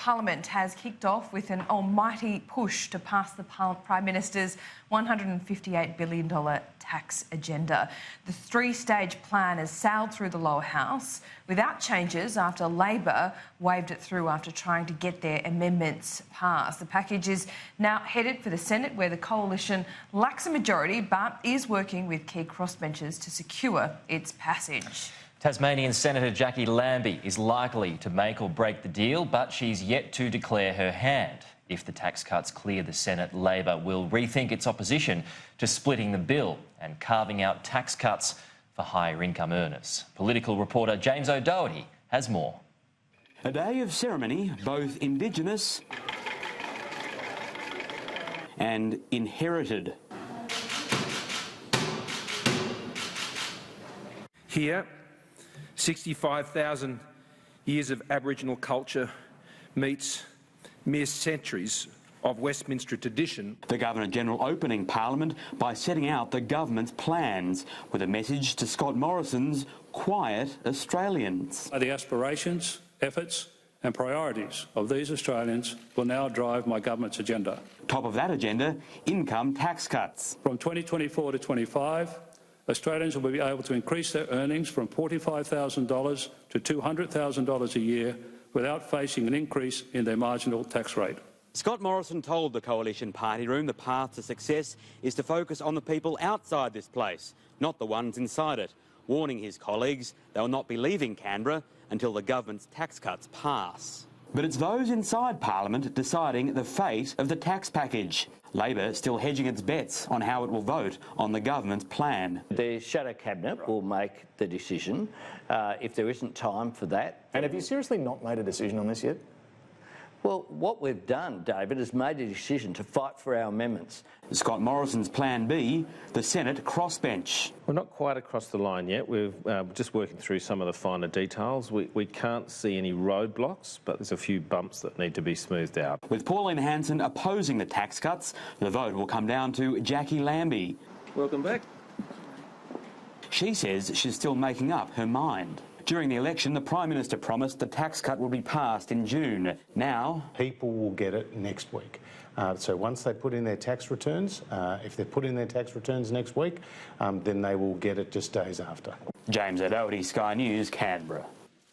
Parliament has kicked off with an almighty push to pass the Prime Minister's $158 billion tax agenda. The three-stage plan has sailed through the lower house without changes after Labor waved it through after trying to get their amendments passed. The package is now headed for the Senate, where the coalition lacks a majority but is working with key crossbenchers to secure its passage. Tasmanian Senator Jackie Lambie is likely to make or break the deal, but she's yet to declare her hand. If the tax cuts clear the Senate, Labor will rethink its opposition to splitting the bill and carving out tax cuts for higher income earners. Political reporter James O'Doherty has more. A day of ceremony, both Indigenous and inherited. Here, 65,000 years of Aboriginal culture meets mere centuries of Westminster tradition. The Governor-General opening Parliament by setting out the government's plans with a message to Scott Morrison's quiet Australians. The aspirations, efforts and priorities of these Australians will now drive my government's agenda. Top of that agenda, income tax cuts. From 2024 to 25, Australians will be able to increase their earnings from $45,000 to $200,000 a year without facing an increase in their marginal tax rate. Scott Morrison told the Coalition Party Room the path to success is to focus on the people outside this place, not the ones inside it, warning his colleagues they will not be leaving Canberra until the government's tax cuts pass. But it's those inside Parliament deciding the fate of the tax package. Labor still hedging its bets on how it will vote on the government's plan. The shadow cabinet will make the decision if there isn't time for that. And have you seriously not made a decision on this yet? Well, what we've done, David, is made a decision to fight for our amendments. Scott Morrison's plan B, the Senate crossbench. We're not quite across the line yet. We're just working through some of the finer details. We can't see any roadblocks, but there's a few bumps that need to be smoothed out. With Pauline Hanson opposing the tax cuts, the vote will come down to Jackie Lambie. Welcome back. She says she's still making up her mind. During the election, the Prime Minister promised the tax cut will be passed in June. Now, people will get it next week. So once they put in their tax returns, if they put in their tax returns next week, then they will get it just days after. James O'Doherty, Sky News, Canberra.